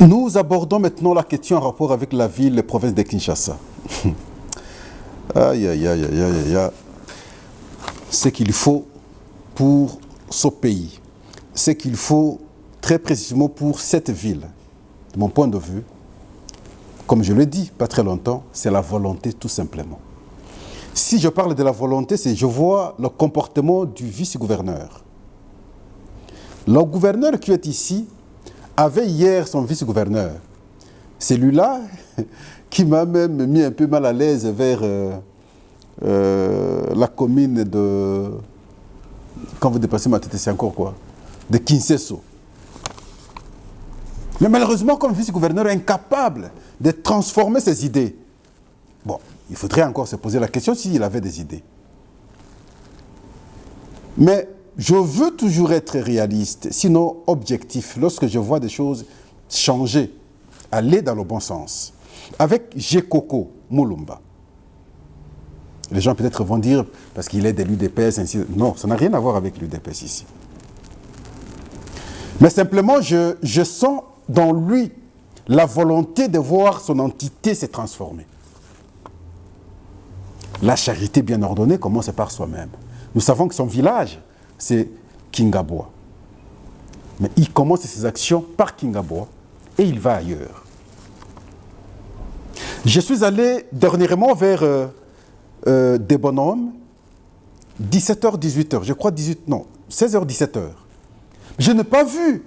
Nous abordons maintenant la question en rapport avec la ville, les provinces de Kinshasa. Aïe, aïe, aïe, aïe, aïe, aïe. Ce qu'il faut pour ce pays, ce qu'il faut très précisément pour cette ville, de mon point de vue, comme je l'ai dit pas très longtemps, c'est la volonté tout simplement. Si je parle de la volonté, c'est je vois le comportement du vice-gouverneur. Le gouverneur qui est ici avait hier son vice-gouverneur. Celui-là qui m'a même mis un peu mal à l'aise vers la commune de... Quand vous dépassez ma tête, c'est encore quoi? De Kinseso. Mais malheureusement, comme vice-gouverneur incapable de transformer ses idées. Bon, il faudrait encore se poser la question s'il avait des idées. Mais je veux toujours être réaliste, sinon objectif, lorsque je vois des choses changer, aller dans le bon sens. Avec Jekoko Mulumba, les gens peut-être vont dire, parce qu'il est de l'UDPS, ainsi. Non, ça n'a rien à voir avec l'UDPS ici. Mais simplement, je sens dans lui la volonté de voir son entité se transformer. La charité bien ordonnée commence par soi-même. Nous savons que son village, c'est Kingaboa. Mais il commence ses actions par Kingaboa et il va ailleurs. Je suis allé dernièrement vers des bonhommes, 17h, 18h, je crois 16h, 17h. Je n'ai pas vu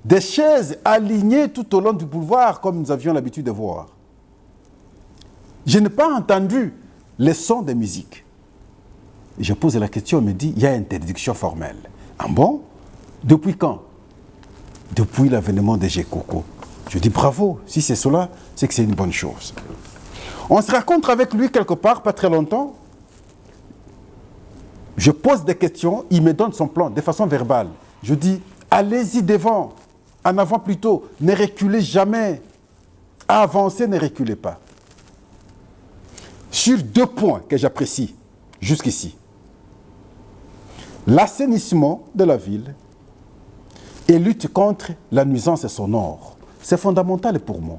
des chaises alignées tout au long du boulevard comme nous avions l'habitude de voir. Je n'ai pas entendu les sons de musique. Je pose la question, on me dit, il y a interdiction formelle. Ah bon? Depuis quand? Depuis l'avènement de Jekoko. Je dis bravo, si c'est cela, c'est que c'est une bonne chose. On se rencontre avec lui quelque part, pas très longtemps. Je pose des questions, il me donne son plan de façon verbale. Je dis, allez-y devant, en avant plutôt, ne reculez jamais. Avancez, ne reculez pas. Sur 2 points que j'apprécie jusqu'ici. L'assainissement de la ville et lutte contre la nuisance sonore. C'est fondamental pour moi.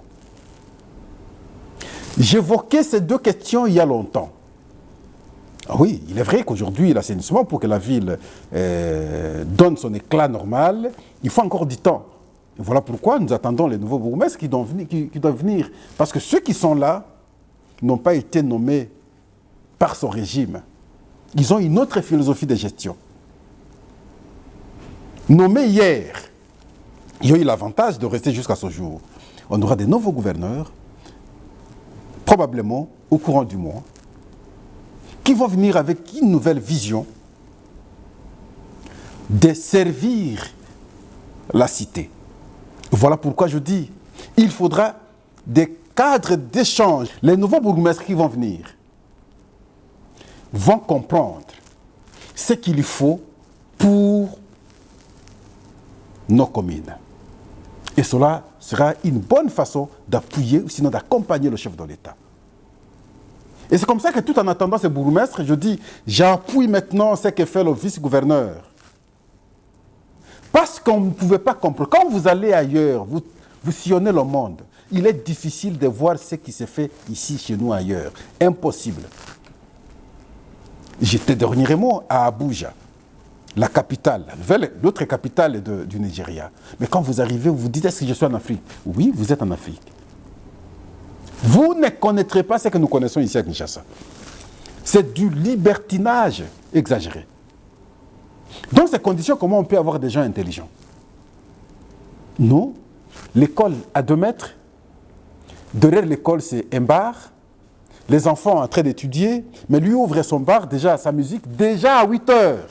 J'évoquais ces 2 questions il y a longtemps. Ah oui, il est vrai qu'aujourd'hui, l'assainissement, pour que la ville donne son éclat normal, il faut encore du temps. Et voilà pourquoi nous attendons les nouveaux bourgmestres qui doivent venir. Parce que ceux qui sont là n'ont pas été nommés par son régime. Ils ont une autre philosophie de gestion. Nommés hier, ils ont eu l'avantage de rester jusqu'à ce jour. On aura des nouveaux gouverneurs, probablement au courant du mois, qui vont venir avec une nouvelle vision de servir la cité. Voilà pourquoi je dis, il faudra des cadres d'échange. Les nouveaux bourgmestres qui vont venir vont comprendre ce qu'il faut pour nos communes. Et cela sera une bonne façon d'appuyer ou sinon d'accompagner le chef de l'État. Et c'est comme ça que tout en attendant ce bourgmestre, je dis, j'appuie maintenant ce que fait le vice-gouverneur. Parce qu'on ne pouvait pas comprendre. Quand vous allez ailleurs, vous sillonnez le monde, il est difficile de voir ce qui se fait ici, chez nous, ailleurs. Impossible. J'étais dernièrement à Abuja, la capitale, l'autre capitale du Nigeria. Mais quand vous arrivez, vous vous dites, est-ce que je suis en Afrique? Oui, vous êtes en Afrique. Vous ne connaîtrez pas ce que nous connaissons ici à Kinshasa. C'est du libertinage exagéré. Dans ces conditions, comment on peut avoir des gens intelligents? Nous, l'école à 2 mètres, derrière l'école c'est un bar, les enfants en train d'étudier, mais lui ouvre son bar, déjà sa musique, déjà à 8 heures.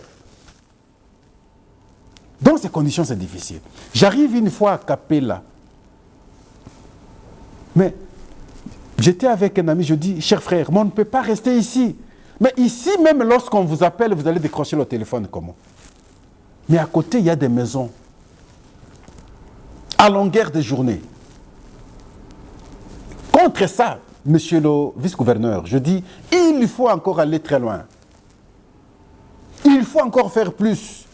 Dans ces conditions, c'est difficile. J'arrive une fois à Capella, mais j'étais avec un ami, je dis, cher frère, mais on ne peut pas rester ici. Mais ici, même lorsqu'on vous appelle, vous allez décrocher le téléphone, comment? Mais à côté, il y a des maisons. À longueur de journée. Contre ça, monsieur le vice-gouverneur, je dis, il faut encore aller très loin. Il faut encore faire plus.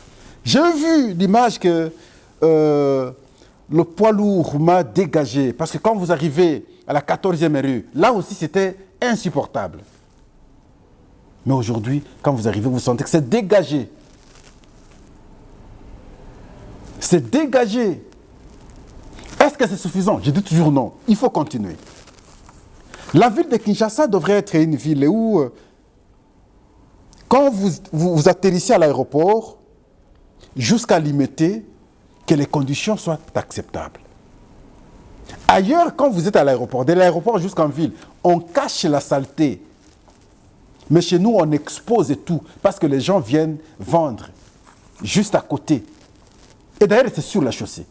J'ai vu l'image que le poids lourd m'a dégagé. Parce que quand vous arrivez à la 14e rue, là aussi c'était insupportable. Mais aujourd'hui, quand vous arrivez, vous sentez que c'est dégagé. C'est dégagé. Est-ce que c'est suffisant? Je dis toujours non. Il faut continuer. La ville de Kinshasa devrait être une ville où, quand vous atterrissez à l'aéroport, jusqu'à limiter que les conditions soient acceptables. Ailleurs, quand vous êtes à l'aéroport, de l'aéroport jusqu'en ville, on cache la saleté. Mais chez nous, on expose tout, parce que les gens viennent vendre juste à côté. Et d'ailleurs, c'est sur la chaussée.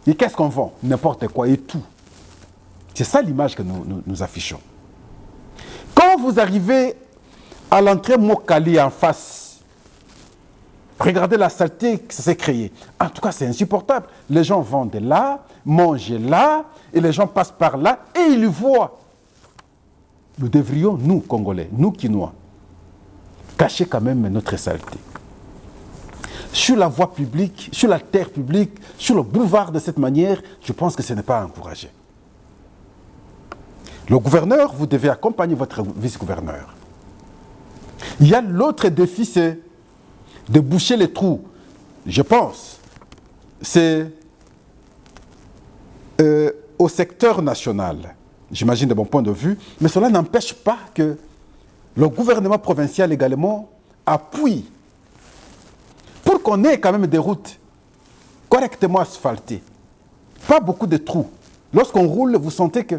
Et qu'est-ce qu'on vend? N'importe quoi et tout. C'est ça l'image que nous affichons. Quand vous arrivez à l'entrée Mokali en face, regardez la saleté que ça s'est créé. En tout cas, c'est insupportable. Les gens vendent là, mangent là, et les gens passent par là, et ils voient. Nous devrions, nous, Congolais, nous, Kinois, cacher quand même notre saleté. Sur la voie publique, sur la terre publique, sur le boulevard de cette manière, je pense que ce n'est pas encouragé. Le gouverneur, vous devez accompagner votre vice-gouverneur. Il y a l'autre défi, c'est de boucher les trous. Je pense, c'est au secteur national, j'imagine de mon point de vue, mais cela n'empêche pas que le gouvernement provincial également appuie pour qu'on ait quand même des routes correctement asphaltées. Pas beaucoup de trous. Lorsqu'on roule, vous sentez que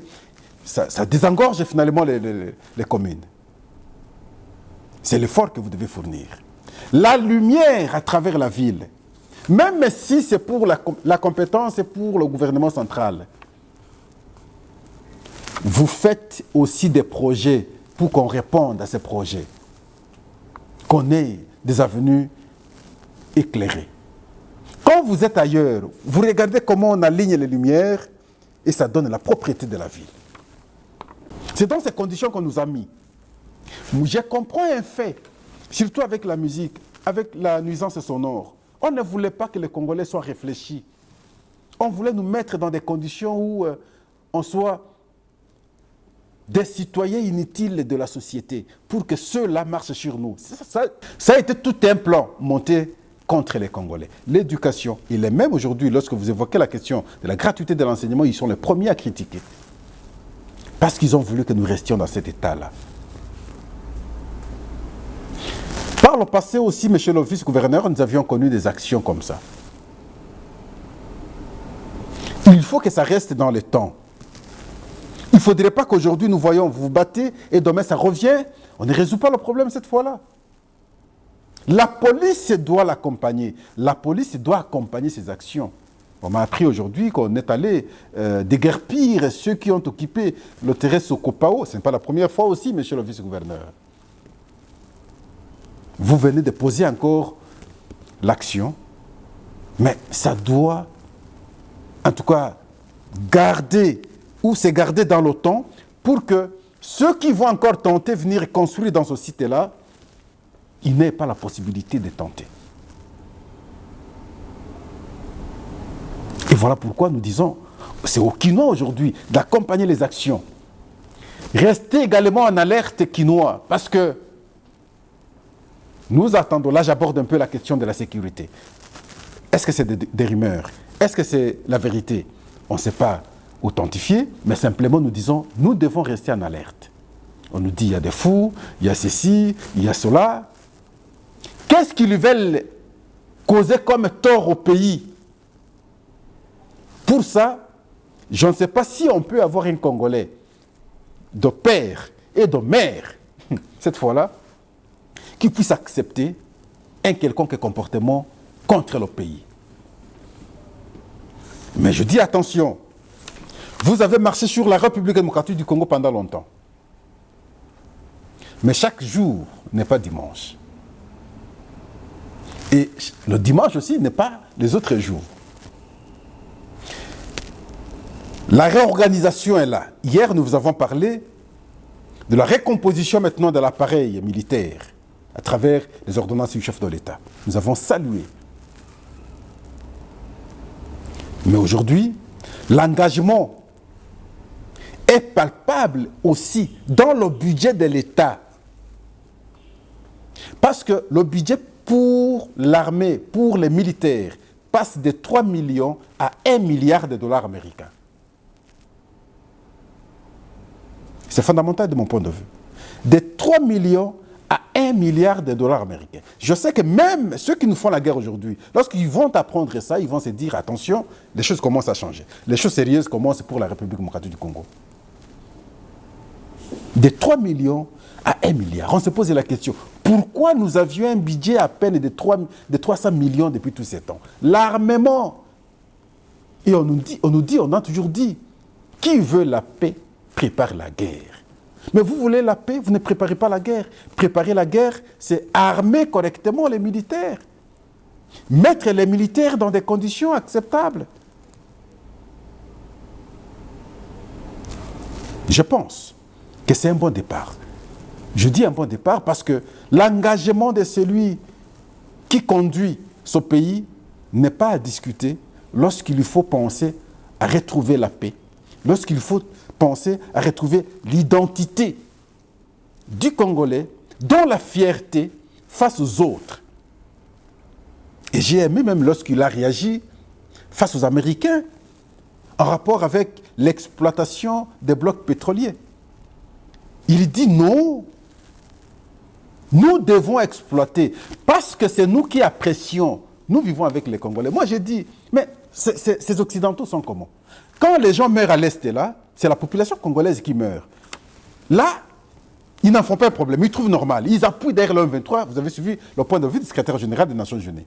ça désengorge finalement les communes. C'est l'effort que vous devez fournir. La lumière à travers la ville, même si c'est pour la compétence et pour le gouvernement central, vous faites aussi des projets pour qu'on réponde à ces projets, qu'on ait des avenues éclairées. Quand vous êtes ailleurs, vous regardez comment on aligne les lumières et ça donne la propriété de la ville. C'est dans ces conditions qu'on nous a mis. Je comprends un fait, surtout avec la musique, avec la nuisance sonore. On ne voulait pas que les Congolais soient réfléchis. On voulait nous mettre dans des conditions où on soit des citoyens inutiles de la société pour que ceux-là marchent sur nous. Ça a été tout un plan monté contre les Congolais. L'éducation, il est même aujourd'hui, lorsque vous évoquez la question de la gratuité de l'enseignement, ils sont les premiers à critiquer. Parce qu'ils ont voulu que nous restions dans cet état-là. Par le passé aussi, monsieur le vice-gouverneur, nous avions connu des actions comme ça. Il faut que ça reste dans le temps. Il ne faudrait pas qu'aujourd'hui nous voyons, vous vous battez et demain ça revient. On ne résout pas le problème cette fois-là. La police doit l'accompagner. La police doit accompagner ces actions. On m'a appris aujourd'hui qu'on est allé déguerpir ceux qui ont occupé le terrain Sokopao. Ce n'est pas la première fois aussi, monsieur le vice-gouverneur. Vous venez de poser encore l'action, mais ça doit, en tout cas, garder ou se garder dans le temps pour que ceux qui vont encore tenter de venir construire dans ce site-là, ils n'aient pas la possibilité de tenter. Et voilà pourquoi nous disons, c'est au Kinois aujourd'hui d'accompagner les actions. Restez également en alerte Kinois, parce que nous attendons, là j'aborde un peu la question de la sécurité. Est-ce que c'est des rumeurs? Est-ce que c'est la vérité? On ne sait pas authentifier, mais simplement nous disons, nous devons rester en alerte. On nous dit, il y a des fous, il y a ceci, il y a cela. Qu'est-ce qu'ils veulent causer comme tort au pays? Pour ça, je ne sais pas si on peut avoir un Congolais de père et de mère, cette fois-là, qui puisse accepter un quelconque comportement contre le pays. Mais je dis attention, vous avez marché sur la République démocratique du Congo pendant longtemps. Mais chaque jour n'est pas dimanche. Et le dimanche aussi n'est pas les autres jours. La réorganisation est là. Hier, nous vous avons parlé de la recomposition maintenant de l'appareil militaire à travers les ordonnances du chef de l'État. Nous avons salué. Mais aujourd'hui, l'engagement est palpable aussi dans le budget de l'État. Parce que le budget pour l'armée, pour les militaires, passe de 3 millions à 1 milliard de dollars américains. C'est fondamental de mon point de vue. De 3 millions à 1 milliard de dollars américains. Je sais que même ceux qui nous font la guerre aujourd'hui, lorsqu'ils vont apprendre ça, ils vont se dire, attention, les choses commencent à changer. Les choses sérieuses commencent pour la République démocratique du Congo. De 3 millions à 1 milliard. On se pose la question, pourquoi nous avions un budget à peine de 300 millions depuis tous ces temps? L'armement. Et on a toujours dit, qui veut la paix prépare la guerre. Mais vous voulez la paix, vous ne préparez pas la guerre. Préparer la guerre, c'est armer correctement les militaires. Mettre les militaires dans des conditions acceptables. Je pense que c'est un bon départ. Je dis un bon départ parce que l'engagement de celui qui conduit ce pays n'est pas à discuter lorsqu'il faut penser à retrouver la paix, lorsqu'il faut penser à retrouver l'identité du Congolais dont la fierté face aux autres. Et j'ai aimé même lorsqu'il a réagi face aux Américains en rapport avec l'exploitation des blocs pétroliers. Il dit non, nous devons exploiter parce que c'est nous qui apprécions. Nous vivons avec les Congolais. Moi, j'ai dit, mais ces Occidentaux sont comment? Quand les gens meurent à l'Est, là, c'est la population congolaise qui meurt. Là, ils n'en font pas un problème, ils trouvent normal. Ils appuient derrière le 23, vous avez suivi le point de vue du secrétaire général des Nations Unies.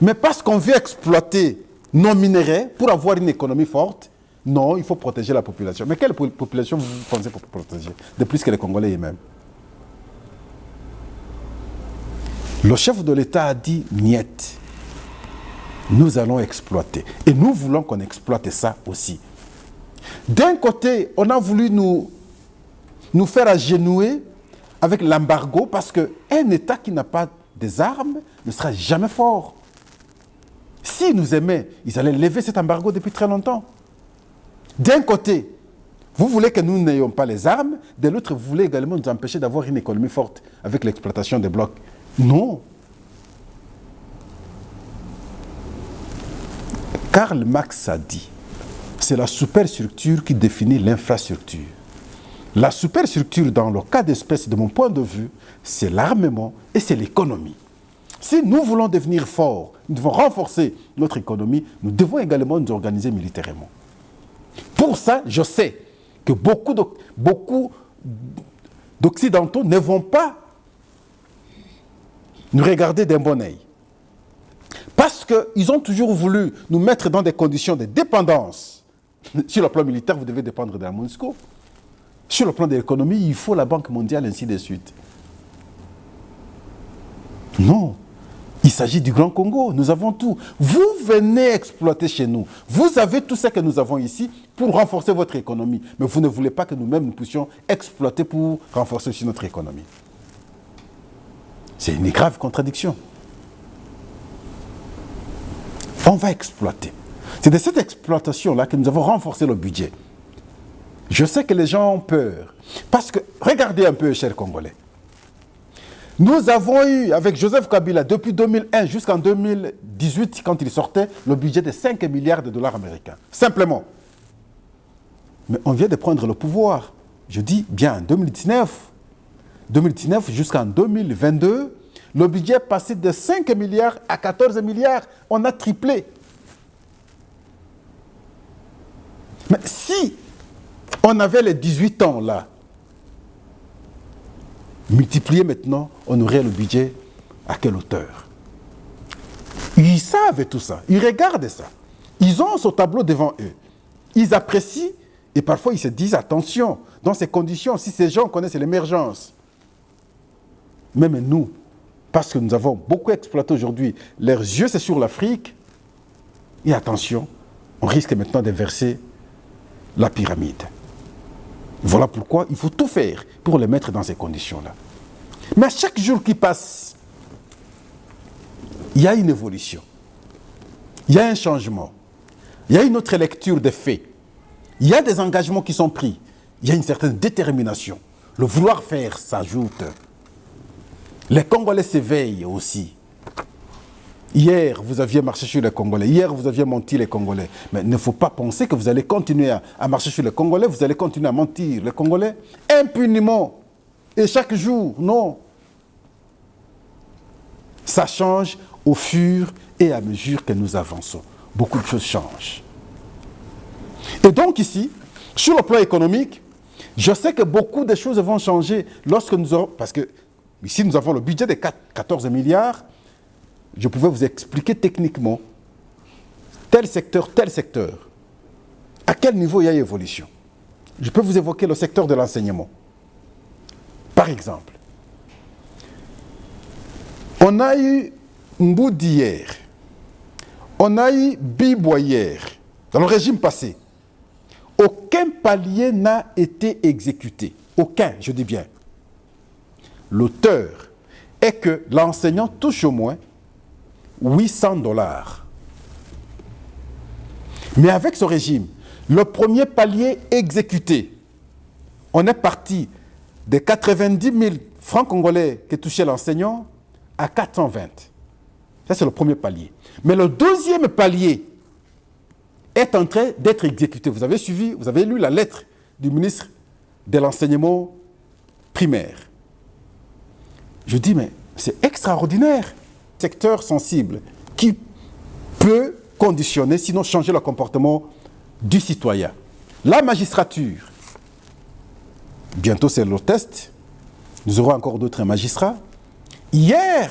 Mais parce qu'on veut exploiter nos minerais pour avoir une économie forte, non, il faut protéger la population. Mais quelle population vous pensez pour protéger? De plus que les Congolais eux-mêmes. Le chef de l'État a dit, niet, nous allons exploiter. Et nous voulons qu'on exploite ça aussi. D'un côté, on a voulu nous faire agenouiller avec l'embargo parce qu'un État qui n'a pas des armes ne sera jamais fort. S'ils nous aimaient, ils allaient lever cet embargo depuis très longtemps. D'un côté, vous voulez que nous n'ayons pas les armes, de l'autre, vous voulez également nous empêcher d'avoir une économie forte avec l'exploitation des blocs. Non. Karl Marx a dit, c'est la superstructure qui définit l'infrastructure. La superstructure, dans le cas d'espèce, de mon point de vue, c'est l'armement et c'est l'économie. Si nous voulons devenir forts, nous devons renforcer notre économie, nous devons également nous organiser militairement. Pour ça, je sais que beaucoup d'Occidentaux ne vont pas nous regarder d'un bon œil. Parce qu'ils ont toujours voulu nous mettre dans des conditions de dépendance. Sur le plan militaire, vous devez dépendre de la MONUSCO. Sur le plan de l'économie, il faut la Banque mondiale, ainsi de suite. Non. Il s'agit du Grand Congo, nous avons tout. Vous venez exploiter chez nous. Vous avez tout ce que nous avons ici pour renforcer votre économie. Mais vous ne voulez pas que nous-mêmes nous puissions exploiter pour renforcer aussi notre économie. C'est une grave contradiction. On va exploiter. C'est de cette exploitation-là que nous avons renforcé le budget. Je sais que les gens ont peur. Parce que, regardez un peu, chers Congolais. Nous avons eu, avec Joseph Kabila, depuis 2001 jusqu'en 2018, quand il sortait, le budget de 5 milliards de dollars américains. Simplement. Mais on vient de prendre le pouvoir. Je dis bien, en 2019 jusqu'en 2022, le budget est passé de 5 milliards à 14 milliards. On a triplé. Mais si on avait les 18 ans là, multiplié maintenant, on aurait le budget à quelle hauteur? Ils savent tout ça, ils regardent ça. Ils ont ce tableau devant eux. Ils apprécient et parfois ils se disent attention, dans ces conditions, si ces gens connaissent l'émergence, même nous, parce que nous avons beaucoup exploité aujourd'hui, leurs yeux c'est sur l'Afrique, et attention, on risque maintenant de verser la pyramide. Voilà pourquoi il faut tout faire pour les mettre dans ces conditions-là. Mais à chaque jour qui passe, il y a une évolution. Il y a un changement. Il y a une autre lecture des faits. Il y a des engagements qui sont pris. Il y a une certaine détermination. Le vouloir faire s'ajoute. Les Congolais s'éveillent aussi. Hier, vous aviez marché sur les Congolais. Hier, vous aviez menti les Congolais. Mais il ne faut pas penser que vous allez continuer à marcher sur les Congolais. Vous allez continuer à mentir les Congolais impunément. Et chaque jour, non. Ça change au fur et à mesure que nous avançons. Beaucoup de choses changent. Et donc ici, sur le plan économique, je sais que beaucoup de choses vont changer lorsque nous aurons... Parce que ici, nous avons le budget de 14 milliards. Je pouvais vous expliquer techniquement tel secteur. À quel niveau il y a évolution. Je peux vous évoquer le secteur de l'enseignement. Par exemple, on a eu Mboudi hier, on a eu Bibo hier, dans le régime passé. Aucun palier n'a été exécuté. Aucun, je dis bien. L'auteur est que l'enseignant touche au moins 800 $. Mais avec ce régime, le premier palier exécuté, on est parti de 90 000 francs congolais que touchait l'enseignant à 420. Ça, c'est le premier palier. Mais le deuxième palier est en train d'être exécuté. Vous avez suivi, vous avez lu la lettre du ministre de l'enseignement primaire. Je dis, mais c'est extraordinaire. Secteur sensible qui peut conditionner, sinon changer le comportement du citoyen. La magistrature, bientôt c'est le test, nous aurons encore d'autres magistrats. Hier,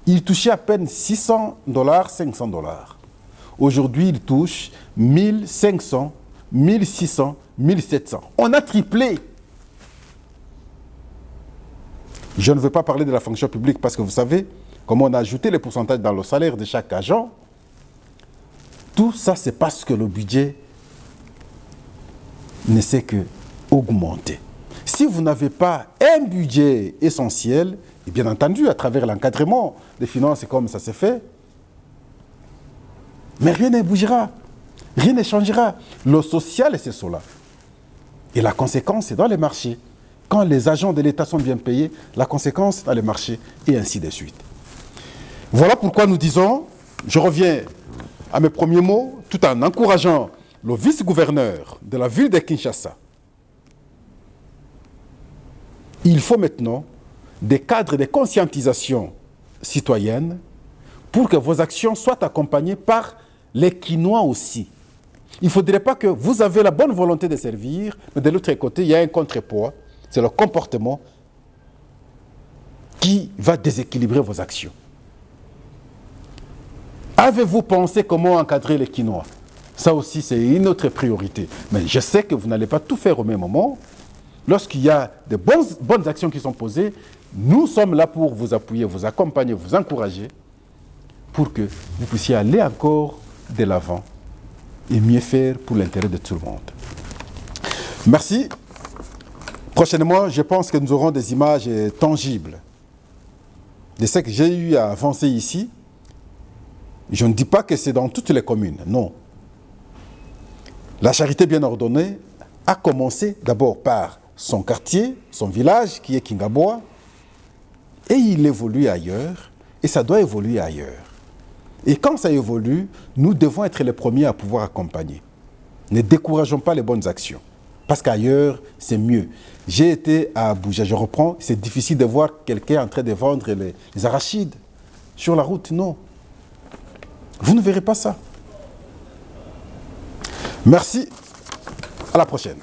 il touchait à peine 600 $, 500 $. Aujourd'hui, il touche 1500, 1600, 1700. On a triplé. Je ne veux pas parler de la fonction publique parce que vous savez, comme on a ajouté les pourcentages dans le salaire de chaque agent, tout ça, c'est parce que le budget ne sait que augmenter. Si vous n'avez pas un budget essentiel, et bien entendu, à travers l'encadrement des finances, comme ça s'est fait, mais rien ne bougera, rien ne changera. Le social, c'est cela. Et la conséquence, c'est dans les marchés. Quand les agents de l'État sont bien payés, la conséquence, dans les marchés, et ainsi de suite. Voilà pourquoi nous disons, je reviens à mes premiers mots, tout en encourageant le vice-gouverneur de la ville de Kinshasa. Il faut maintenant des cadres de conscientisation citoyenne pour que vos actions soient accompagnées par les Kinois aussi. Il ne faudrait pas que vous avez la bonne volonté de servir, mais de l'autre côté, il y a un contrepoids, c'est le comportement qui va déséquilibrer vos actions. Avez-vous pensé comment encadrer les Kinois? Ça aussi, c'est une autre priorité. Mais je sais que vous n'allez pas tout faire au même moment. Lorsqu'il y a de bonnes actions qui sont posées, nous sommes là pour vous appuyer, vous accompagner, vous encourager, pour que vous puissiez aller encore de l'avant et mieux faire pour l'intérêt de tout le monde. Merci. Prochainement, je pense que nous aurons des images tangibles de ce que j'ai eu à avancer ici. Je ne dis pas que c'est dans toutes les communes, non. La charité bien ordonnée a commencé d'abord par son quartier, son village, qui est Kingaboa, et il évolue ailleurs, et ça doit évoluer ailleurs. Et quand ça évolue, nous devons être les premiers à pouvoir accompagner. Ne décourageons pas les bonnes actions, parce qu'ailleurs, c'est mieux. J'ai été à Abuja, je reprends, c'est difficile de voir quelqu'un en train de vendre les arachides sur la route, non. Vous ne verrez pas ça. Merci, à la prochaine.